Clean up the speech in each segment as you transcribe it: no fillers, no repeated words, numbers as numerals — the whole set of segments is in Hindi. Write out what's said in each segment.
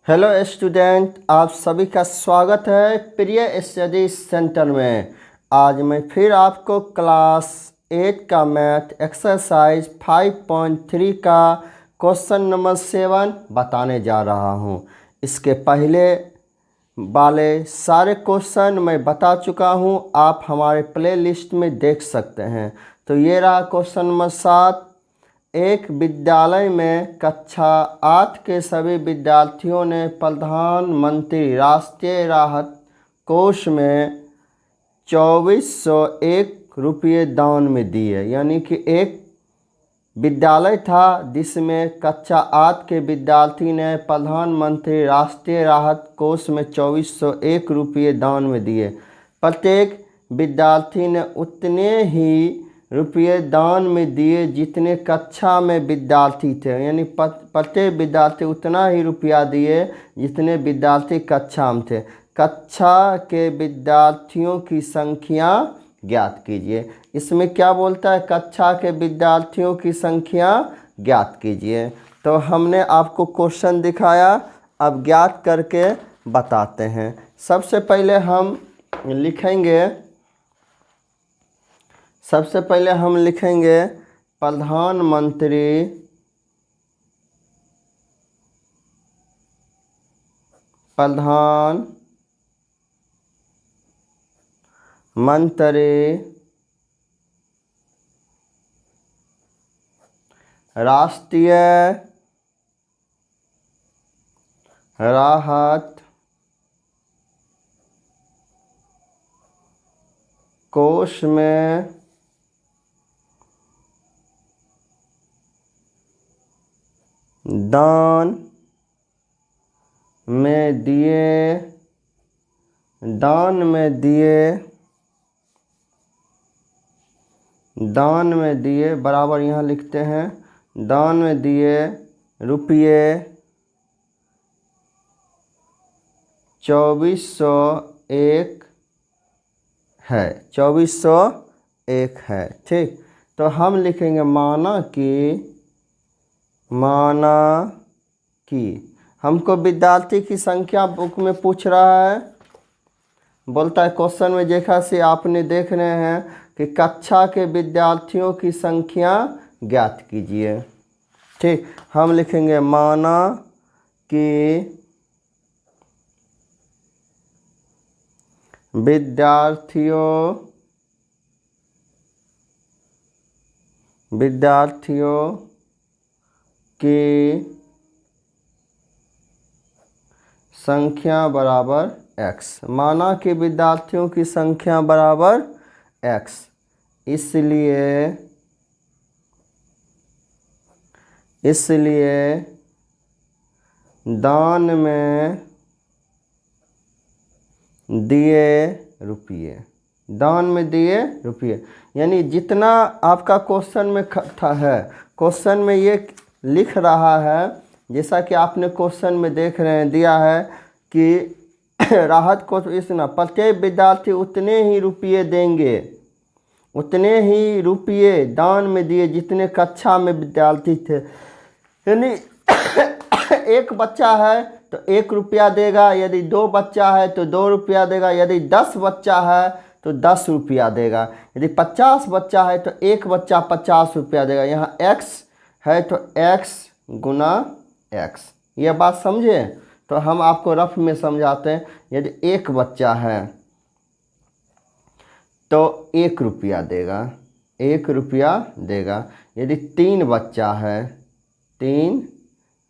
हेलो स्टूडेंट, आप सभी का स्वागत है प्रिय स्टडी सेंटर में। आज मैं फिर आपको क्लास 8 का मैथ एक्सरसाइज 5.3 का क्वेश्चन नंबर 7 बताने जा रहा हूं। इसके पहले वाले सारे क्वेश्चन मैं बता चुका हूं, आप हमारे प्ले लिस्ट में देख सकते हैं। तो ये रहा क्वेश्चन नंबर 7। एक विद्यालय में कक्षा 8 के सभी विद्यार्थियों ने प्रधानमंत्री राष्ट्रीय राहत कोष में 2401 रुपये दान में दिए। यानी कि एक विद्यालय था जिसमें कक्षा 8 के विद्यार्थी ने प्रधानमंत्री राष्ट्रीय राहत कोष में 2401 रुपये दान में दिए। प्रत्येक विद्यार्थी ने उतने ही रुपये दान में दिए जितने कक्षा में विद्यार्थी थे। यानी प्रत्येक विद्यार्थी उतना ही रुपया दिए जितने विद्यार्थी कक्षा में थे। कक्षा के विद्यार्थियों की संख्या ज्ञात कीजिए। इसमें क्या बोलता है? कक्षा के विद्यार्थियों की संख्या ज्ञात कीजिए। तो हमने आपको क्वेश्चन दिखाया, अब ज्ञात करके बताते हैं। सबसे पहले हम लिखेंगे प्रधानमंत्री राष्ट्रीय राहत कोष में दान में दिए बराबर यहाँ लिखते हैं, दान में दिए रुपये 2401 है, 2401 है। ठीक, तो हम लिखेंगे माना कि हमको विद्यार्थी की संख्या बुक में पूछ रहा है। बोलता है क्वेश्चन में जैसा से आपने देख रहे हैं कि कक्षा के विद्यार्थियों की संख्या ज्ञात कीजिए। ठीक, हम लिखेंगे माना कि विद्यार्थियों की संख्या बराबर x। माना कि विद्यार्थियों की संख्या बराबर x, इसलिए दान में दिए रुपये। यानी जितना आपका क्वेश्चन में है, क्वेश्चन में ये लिख रहा है, जैसा कि आपने क्वेश्चन में देख रहे हैं, दिया है कि राहत कोष इतना प्रत्येक विद्यार्थी उतने ही रुपये दान में दिए जितने कक्षा में विद्यार्थी थे। यानी एक बच्चा है तो 1 रुपया देगा, यदि 2 बच्चा है तो 2 रुपया देगा, यदि 10 बच्चा है तो 10 रुपया देगा, यदि 50 बच्चा है तो 1 बच्चा 50 रुपया देगा। यहाँ x है तो x गुना x, यह बात समझे? तो हम आपको रफ में समझाते हैं। यदि 1 बच्चा है तो 1 रुपया देगा, यदि 3 बच्चा है, 3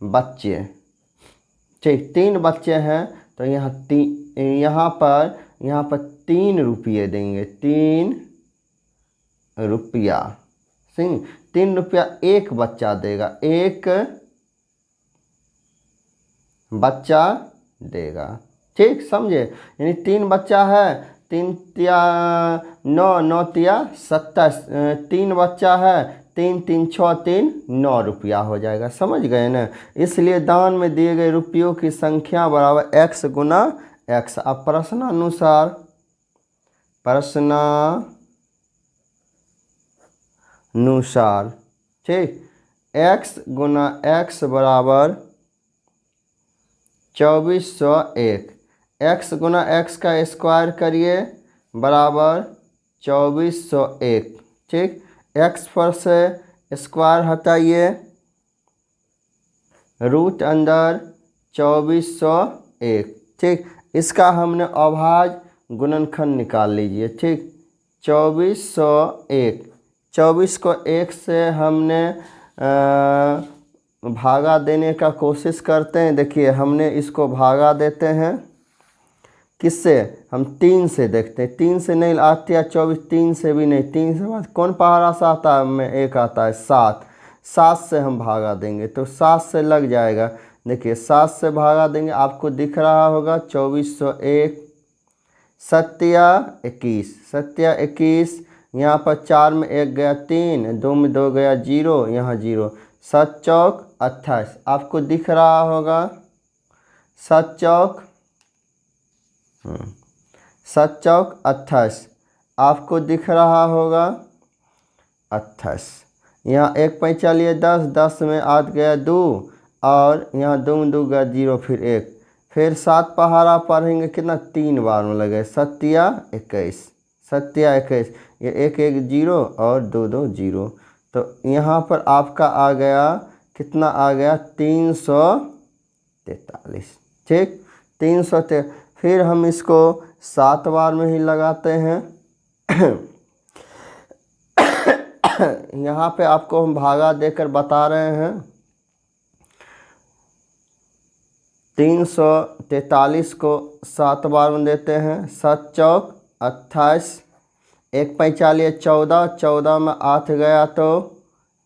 बच्चे, ठीक, 3 बच्चे हैं तो यहाँ पर 3 रुपये देंगे, 3 रुपया। 3 रुपया 1 बच्चा देगा, 1 बच्चा देगा। ठीक, समझे? यानी 3 बच्चा है, 3 तिया 9, 9 तिया 27, 3 बच्चा है, 3 3 6 3 9 रुपया हो जाएगा। समझ गए ना? इसलिए दान में दिए गए रुपयों की संख्या बराबर x गुना x। अब प्रश्नानुसार ठीक, x गुना x बराबर 2401। x गुना x का स्क्वायर करिए बराबर 2401। ठीक, x पर से स्क्वायर हटाइए, रूट अंदर 2401। ठीक, इसका हमने अभाज्य गुणनखंड निकाल लीजिए। ठीक, 2401, 24 को 1 से हमने भागा देने का कोशिश करते हैं। देखिए हमने इसको भागा देते हैं किससे, हम 3 से देखते हैं। 3 से नहीं आती है 24, 3 से भी नहीं। 3 से बाद कौन पहाड़ा सा आता है, में एक आता है 7। 7 से हम भागा देंगे तो 7 से लग जाएगा। देखिए 7 से भागा देंगे, आपको दिख रहा होगा 2401। सत्या 21, सत्या 21। यहाँ पर 4 में 1 गया 3, 2 में 2 गया 0, यहाँ 0। 7 चौक 28, आपको दिख रहा होगा 7 चौक 28, आपको दिख रहा होगा 28। यहाँ 1 पैंचा लिए 10, 10 में 8 गया 2, और यहाँ 2 में 2 गया 0, फिर 1, फिर 7 पहाड़ा पढ़ेंगे कितना, 3 बार में लगे। सत्या 21, सत्या 21, ये 1 1 0 और 2 2 0। तो यहाँ पर आपका आ गया कितना, आ गया 343। ठीक, 343। फिर हम इसको 7 बार में ही लगाते हैं। यहाँ पे आपको हम भागा देकर बता रहे हैं। 343 को 7 बार में देते हैं। 7 चौक 28, 1 पैंचा लिए 14, 14 में 8 गया तो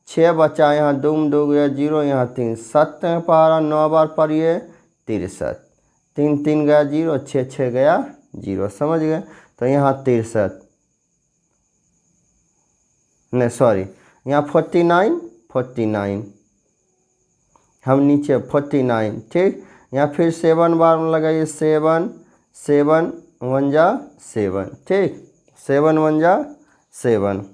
6 बचा, यहाँ 2 में 2 गया 0, यहाँ 3। 7 में पहाड़ा 9 बार पढ़िए 63, 3 3 गया 0, 6 6 गया 0, समझ गए। तो यहाँ 63, नहीं सॉरी, यहाँ 49 49, हम नीचे 49। ठीक, यहाँ फिर 7 बार में लगाइए 7 7 1 जा 7। ठीक, 7 1 जा 7।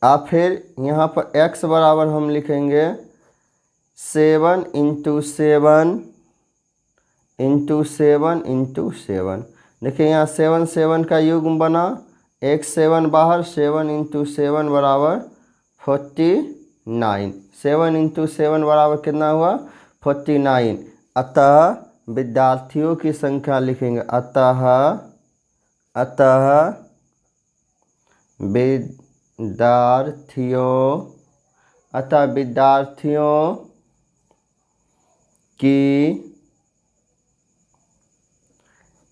आप फिर यहाँ पर x बराबर हम लिखेंगे 7 इंटू 7 इंटू 7 इंटू 7। देखिए यहाँ 7 7 का युग्म बना, एक 7 बाहर, 7 इंटू 7 बराबर 49। 7 इंटू 7 बराबर कितना हुआ, 49। अतः विद्यार्थियों की संख्या लिखेंगे, अतः विद्यार्थियों की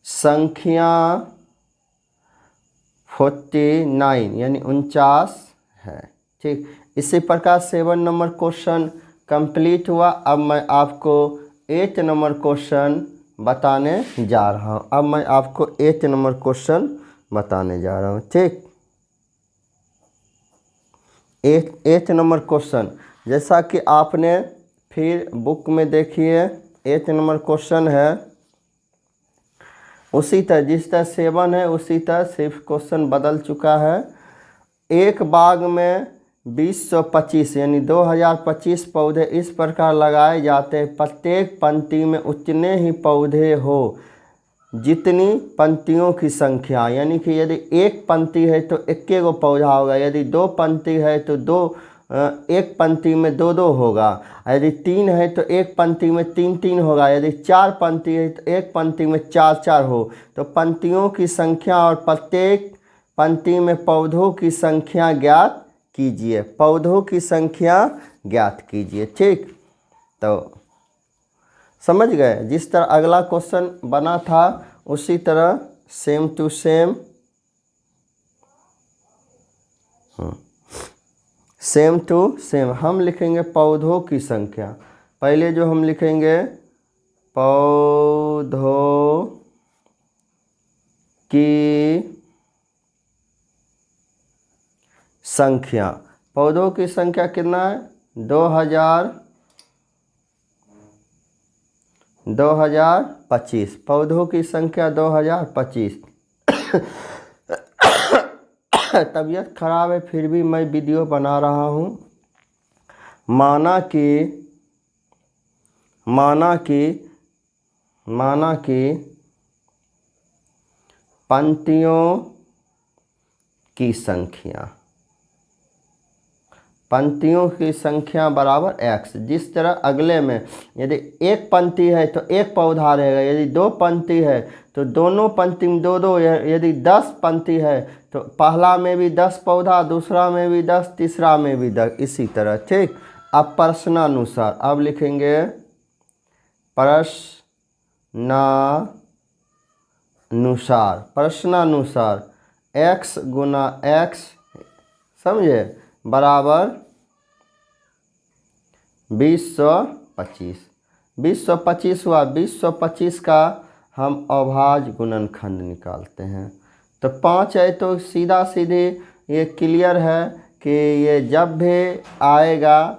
संख्या 49 यानी 49 है। ठीक, इसी प्रकार 7 नंबर क्वेश्चन कंप्लीट हुआ। अब मैं आपको 8 नंबर क्वेश्चन बताने जा रहा हूँ। अब मैं आपको 8 नंबर क्वेश्चन बताने जा रहा हूँ। ठीक, 8 नंबर क्वेश्चन जैसा कि आपने फिर बुक में देखिए 8 नंबर क्वेश्चन है, उसी तरह जिस तरह 7 है उसी तरह सिर्फ क्वेश्चन बदल चुका है। एक बाग में 2025 यानी 2025 पौधे इस प्रकार लगाए जाते हैं, प्रत्येक पंक्ति में उतने ही पौधे हो जितनी पंक्तियों की संख्या। यानी कि यदि एक पंक्ति है तो 1 गो पौधा होगा, यदि 2 पंक्ति है तो एक पंक्ति में 2 2 होगा, यदि 3 है तो एक पंक्ति में 3 3 होगा, यदि 4 पंक्ति है तो एक पंक्ति में 4 4 हो। तो पंक्तियों की संख्या और प्रत्येक पंक्ति में पौधों की संख्या ज्ञात कीजिए, पौधों की संख्या ज्ञात कीजिए। ठीक, तो समझ गए। जिस तरह अगला क्वेश्चन बना था उसी तरह सेम टू सेम हम लिखेंगे पौधों की संख्या। पहले जो हम लिखेंगे पौधों की संख्या, पौधों की संख्या कितना है, 2025, पौधों की संख्या 2025। तबीयत खराब है फिर भी मैं वीडियो बना रहा हूँ। माना कि माना कि पंक्तियों की संख्या बराबर x। जिस तरह अगले में यदि एक पंक्ति है तो एक पौधा रहेगा, यदि दो पंक्ति है तो दोनों पंक्ति में दो दो, यदि 10 पंक्ति है तो पहला में भी 10 पौधा, दूसरा में भी 10, तीसरा में भी 10, इसी तरह। ठीक। अब प्रश्नानुसार, अब लिखेंगे प्रश्नानुसार x गुना x, समझे, बराबर 2025। 2025 हुआ। 2025 का हम अभाज्य गुणनखंड निकालते हैं। तो 5 है तो सीधा सीधे ये क्लियर है कि ये जब भी आएगा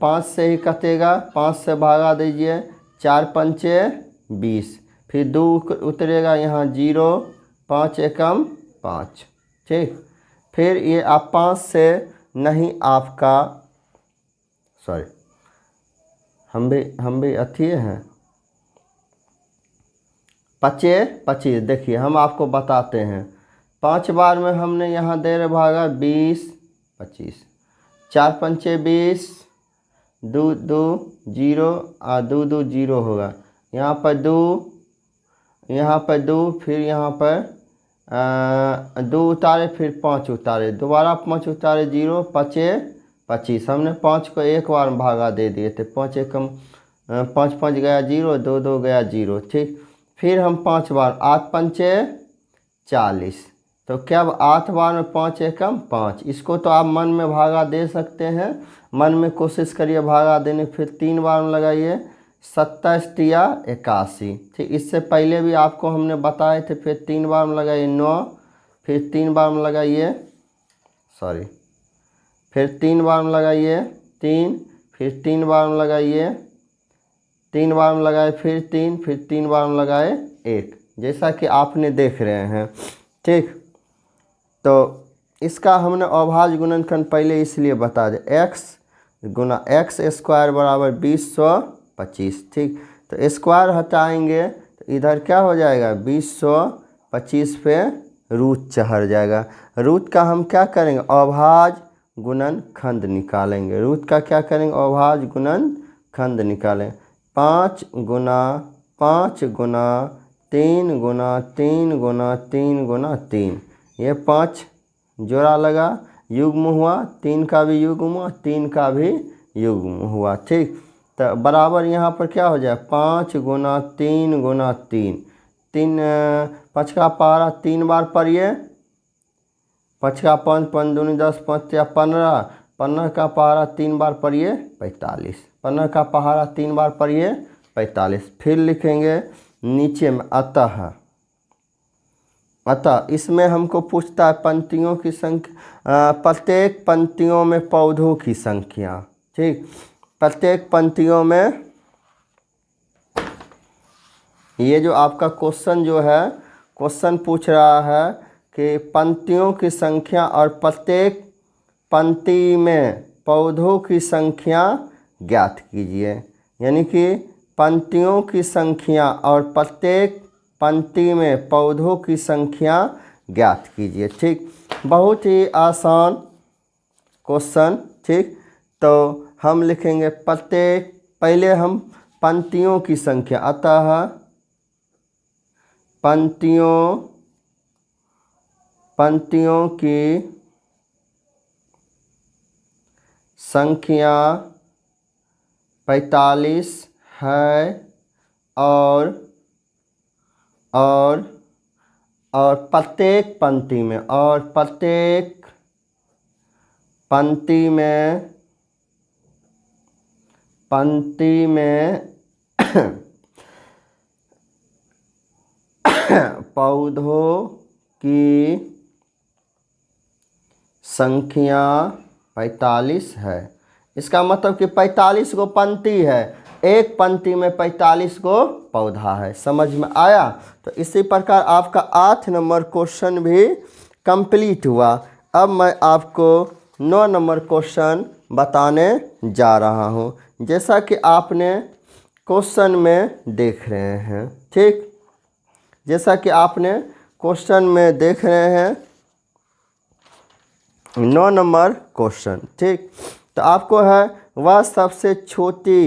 5 से ही कटेगा। 5 से भागा दीजिए, 4 पंचे 20, फिर 2 उतरेगा यहाँ 0, 5 एकम 5। ठीक। फिर ये आप 5 से नहीं, आपका सॉरी हम भी अथी हैं 25। देखिए हम आपको बताते हैं, 5 बार में हमने यहाँ दे रहे भागा 20 25, 4 पंचे 20, 2 2 0 और 2 2 0 होगा। यहाँ पर 2, यहाँ पर 2, फिर यहाँ पर 2 उतारे, फिर 5 उतारे, दोबारा 5 उतारे 0, 5 25। हमने 5 को एक बार में भागा दे दिए थे। 5 एकम 5 5 गया 0, 2 2 गया 0। ठीक। फिर हम 5 बार, 8 पंचे 40। तो क्या 8 बार में 5 एकम 5। इसको तो आप मन में भागा दे सकते हैं, मन में कोशिश करिए भागा देने। फिर 3 बार में लगाइए, 27 तिया 81। ठीक। इससे पहले भी आपको हमने बताए थे। फिर 3 बार में लगाइए 9, फिर 3 बार में लगाइए फिर 3 बार में लगाइए 3, फिर 3 बार में लगाइए 3 बार में लगाए, फिर 3, फिर 3 बार में लगाए 1, जैसा कि आपने देख रहे हैं। ठीक। तो इसका हमने अभाज्य गुणनखंड पहले इसलिए बता दें, x गुना x स्क्वायर बराबर 2025। ठीक। तो स्क्वायर हटाएंगे तो इधर क्या हो जाएगा, 2025 पे रूट चढ़ जाएगा। रूट का हम क्या करेंगे, अभाज्य गुणनखंड निकालेंगे। रूट का क्या करेंगे, अभाज्य गुणनखंड निकालें। 5 गुना 5 गुना 3 गुना 3 गुना 3 गुना 3, ये 5 जोड़ा लगा, युग्म हुआ, 3 का भी युग्म हुआ, 3 का भी युग्म हुआ। ठीक। तो बराबर यहाँ पर क्या हो जाए, 5 गुना 3 गुना 3, 5 का पहाड़ा 3 बार पढ़िए, 5 का 5 5 दूनी 10, 5 या 15, 15 का पहाड़ा 3 बार पढ़िए 45, 15 का पहाड़ा 3 बार पढ़िए 45। फिर लिखेंगे नीचे में अतः इसमें हमको पूछता है पंक्तियों की संख्या, प्रत्येक पंक्तियों में पौधों की संख्या। ठीक। प्रत्येक पंक्तियों में, ये जो आपका क्वेश्चन जो है, क्वेश्चन पूछ रहा है कि पंक्तियों की संख्या और प्रत्येक पंक्ति में पौधों की संख्या ज्ञात कीजिए। यानी कि पंक्तियों की संख्या और प्रत्येक पंक्ति में पौधों की संख्या ज्ञात कीजिए। ठीक। बहुत ही आसान क्वेश्चन। ठीक। तो हम लिखेंगे प्रत्येक, पहले हम पंक्तियों की संख्या, अतः पंक्तियों की संख्या 45 है और प्रत्येक पंक्ति में, पंक्ति में पौधों की संख्या 45 है। इसका मतलब कि 45 गो पंक्ति है, एक पंक्ति में 45 गो पौधा है। समझ में आया। तो इसी प्रकार आपका 8 नंबर क्वेश्चन भी कंप्लीट हुआ। अब मैं आपको 9 नंबर क्वेश्चन बताने जा रहा हूँ। जैसा कि आपने क्वेश्चन में देख रहे हैं। ठीक, जैसा कि आपने क्वेश्चन में देख रहे हैं 9 नंबर क्वेश्चन। ठीक, तो आपको है वह सबसे छोटी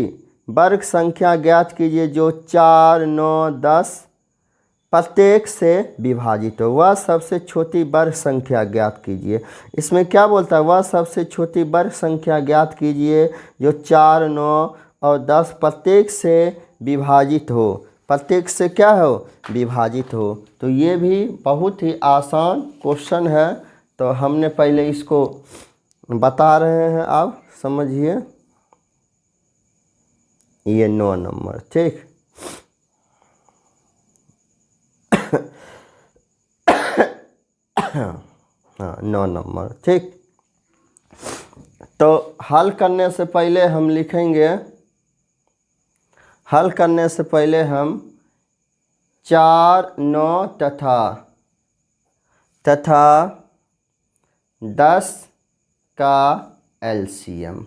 वर्ग संख्या ज्ञात कीजिए जो 4, 9, 10 प्रत्येक से विभाजित हो। वह सबसे छोटी वर्ग संख्या ज्ञात कीजिए। इसमें क्या बोलता है, वह सबसे छोटी वर्ग संख्या ज्ञात कीजिए जो 4, 9 और 10 प्रत्येक से विभाजित हो। प्रत्येक से क्या हो, विभाजित हो। तो ये भी बहुत ही आसान क्वेश्चन है, तो हमने पहले इसको बता रहे हैं, आप समझिए। ये 9 नंबर। ठीक, हाँ 9 नंबर। ठीक, तो हल करने से पहले हम लिखेंगे, हल करने से पहले हम 4, 9 तथा 10 का एलसीएम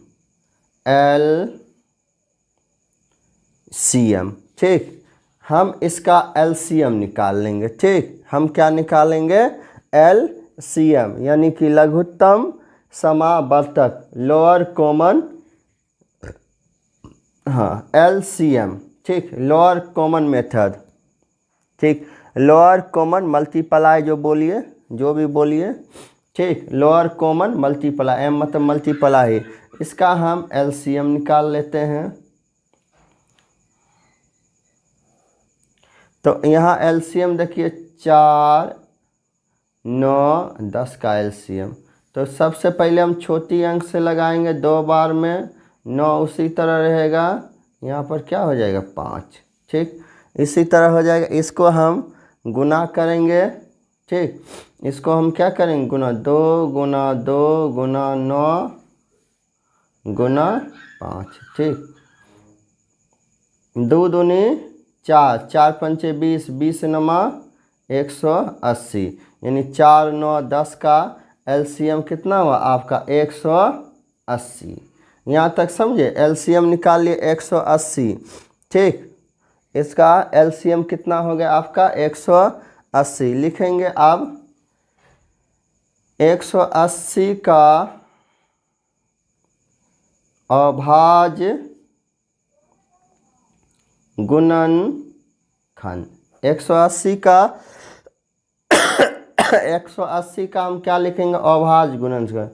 ठीक, हम इसका एलसीएम निकाल लेंगे। ठीक, हम क्या निकालेंगे, एलसीएम यानी कि लघुत्तम समावर्तक, लोअर कॉमन, हाँ एलसीएम। ठीक, लोअर कॉमन मेथड। ठीक, लोअर कॉमन मल्टीप्लाई जो बोलिए, जो भी बोलिए। ठीक, लोअर कॉमन मल्टीप्लाई, एम मतलब मल्टीप्लाई, इसका हम एलसीएम निकाल लेते हैं। तो यहाँ एलसीएम देखिए 4, 9, 10 का एलसीएम। तो सबसे पहले हम छोटी अंक से लगाएंगे 2 बार में, 9 उसी तरह रहेगा, यहाँ पर क्या हो जाएगा 5। ठीक, इसी तरह हो जाएगा। इसको हम गुना करेंगे। ठीक, इसको हम क्या करेंगे, गुना 2 गुना 2 गुना 9 गुना 5। ठीक, 2 दूनी 4, 4 पंचे 20, 20 नमा 180, यानी 4, 9, 10 का एलसीएम कितना हुआ आपका 180। यहाँ तक समझे, एलसीएम निकाल लिए 180। ठीक, इसका एलसीएम कितना हो गया आपका 180। लिखेंगे अब 180 का अभाज्य गुणनखंड। 180 का 180 का हम क्या लिखेंगे, अभाज्य गुणनखंड।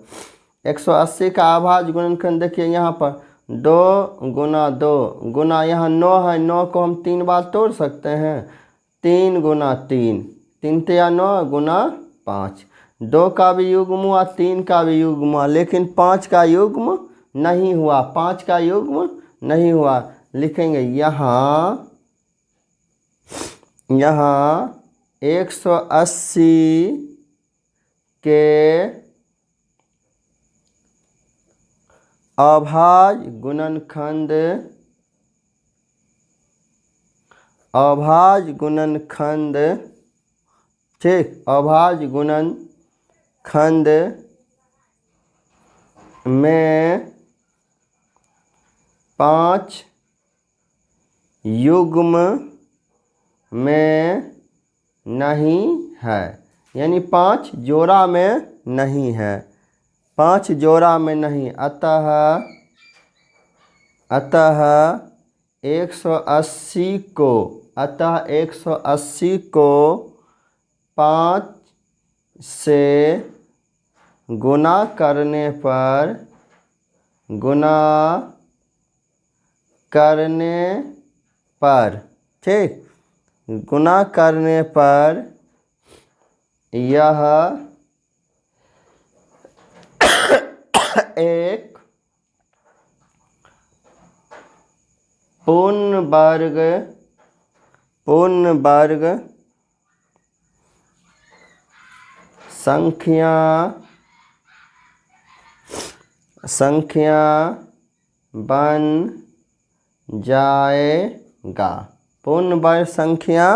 180 का अभाज्य गुणनखंड देखिए यहाँ पर 2 गुना 2 गुना, यहाँ 9 है, 9 को हम 3 बार तोड़ सकते हैं, 3 गुना 3, 3 या 9 गुना 5। 2 का भी युग्म हुआ, 3 का भी युग्म हुआ, लेकिन 5 का युग्म नहीं हुआ, 5 का युग्म नहीं हुआ। लिखेंगे यहाँ 180 के अभाज्य गुणनखंड, अभाज्य गुणनखंड। ठीक, अभाज्य गुणनखंड में 5 युग्म में नहीं है, यानी 5 जोड़ा में नहीं है, 5 जोड़ा में नहीं। अतः 180 को, अतः 180 को 5 से गुना करने पर, गुना करने पर, ठीक, गुना करने पर यह एक पूर्ण वर्ग संख्या बन जाएगा, पूर्ण वर्ग संख्या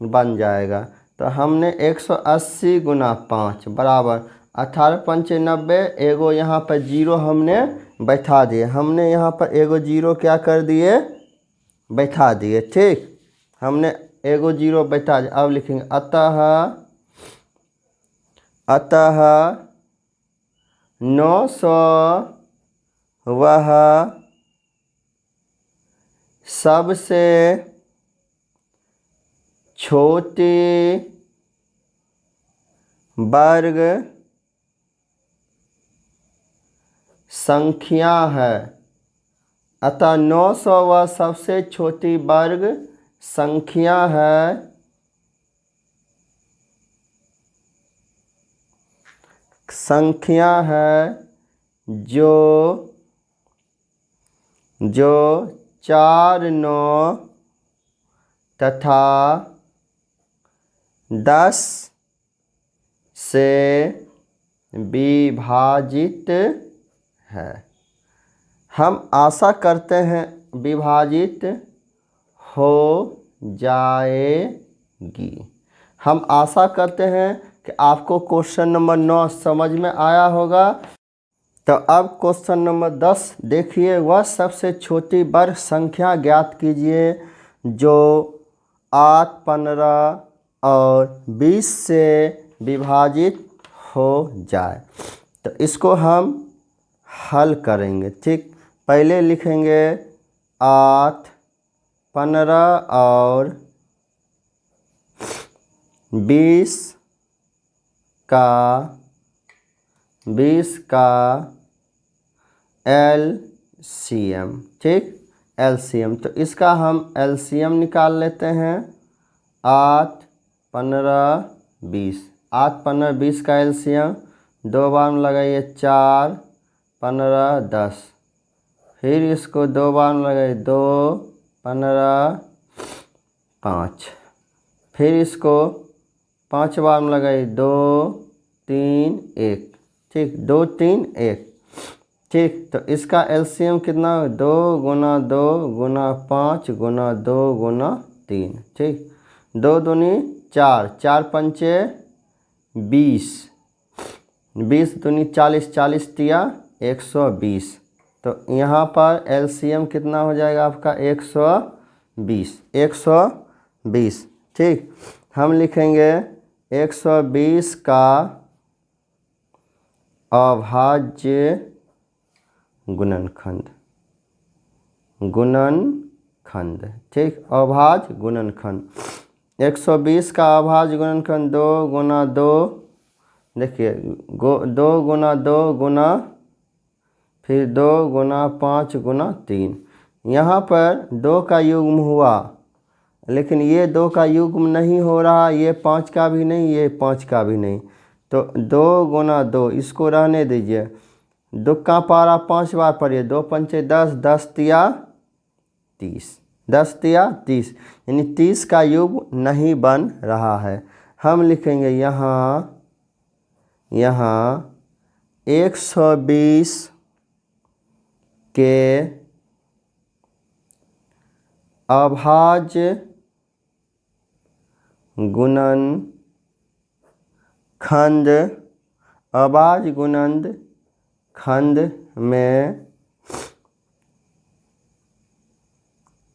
बन जाएगा। तो हमने 180 गुना 5 बराबर 18 पंचे 90, एगो यहाँ पर जीरो हमने बैठा दिए। हमने यहाँ पर एगो जीरो क्या कर दिए, बैठा दिए। ठीक, हमने एगो जीरो बैठा दिया। अब लिखेंगे अतः 900 वह सबसे छोटी वर्ग संख्या है। अतः 900 वह सबसे छोटी वर्ग संख्या है जो 4 9 तथा 10 से विभाजित है। हम आशा करते हैं विभाजित हो जाएगी। हम आशा करते हैं कि आपको क्वेश्चन नंबर 9 समझ में आया होगा। तो अब क्वेश्चन नंबर 10 देखिए, वह सबसे छोटी वर्ग संख्या ज्ञात कीजिए जो 8, 15 और 20 से विभाजित हो जाए। तो इसको हम हल करेंगे। ठीक, पहले लिखेंगे 8, 15 और 20 का LCM। ठीक, LCM। तो इसका हम LCM निकाल लेते हैं। 8, 15, 20। 8, 15, 20 का LCM 2 बार में लगाइए 4, 15, 10। फिर इसको 2 बार में लगाइए 2, 15, 5। फिर इसको 5 बार में लगाइए 2, 3, 1। ठीक, 2, 3, 1। ठीक, तो इसका LCM कितना है? 2 गुना 2 गुना 5 गुना 2 गुना 3। ठीक, 2 दूनी 4, 4 पंचे 20, 20 दूनी 40, 40 तिया 120। तो यहाँ पर LCM कितना हो जाएगा आपका? 120, 120। ठीक, हम लिखेंगे 120 का अभाज्य गुणनखंड। ठीक, अभाज्य गुणनखंड 120 का अभाज्य गुणनखंड 2 गुना 2। देखिए 2 गुना 2 गुना फिर 2 गुना 5 गुना 3। यहाँ पर 2 का युग्म हुआ, लेकिन ये 2 का युग्म नहीं हो रहा। ये 5 का भी नहीं, ये 5 का भी नहीं। तो 2 गुना 2 इसको रहने दीजिए। 2 का पारा 5 बार पढ़िए। 2 पंचे 10, 10 तिया 30, 10 तिया 30, यानी 30 का युग्म नहीं बन रहा है। हम लिखेंगे यहाँ 120 के अभाज्य गुणनखंड में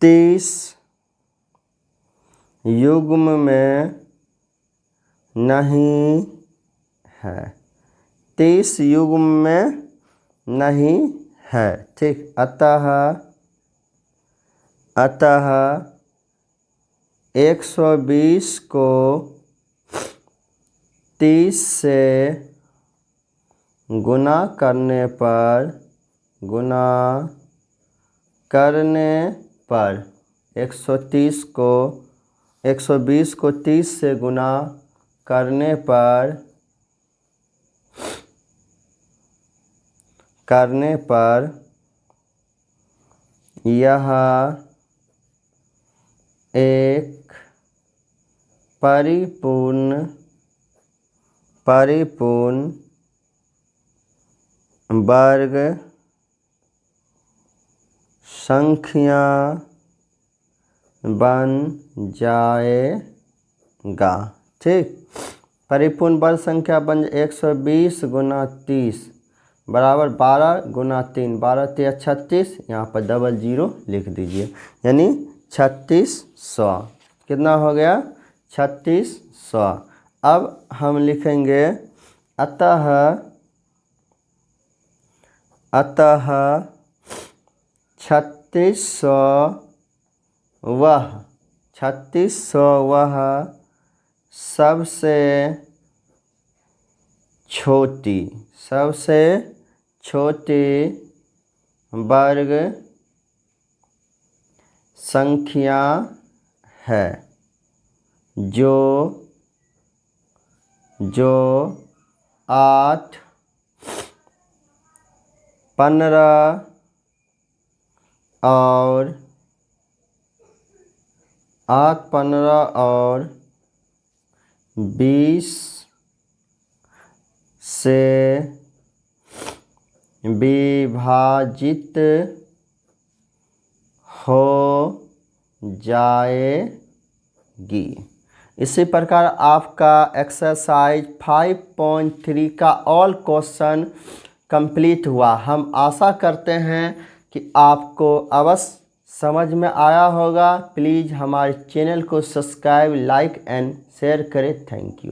30 युग्म में नहीं है। 30 युग्म में नहीं है। ठीक, अतः 120 को 30 से गुना करने पर 120 को 30 से गुना करने पर यह एक परिपूर्ण वर्ग संख्या बन जाएगा। ठीक, परिपूर्ण वर्ग संख्या बन 120 गुना 30 बराबर 12 गुना 3, 12 3 36। यहाँ पर डबल जीरो लिख दीजिए, यानी 3600। कितना हो गया? 3600। अब हम लिखेंगे अतः 3600 वह सबसे छोटी वर्ग संख्या है जो 8, 15 और 20 से विभाजित हो जाएगी। इसी प्रकार आपका एक्सरसाइज 5.3 का ऑल क्वेश्चन कंप्लीट हुआ। हम आशा करते हैं कि आपको अवश्य समझ में आया होगा। प्लीज़ हमारे चैनल को सब्सक्राइब, लाइक एंड शेयर करें। Thank you.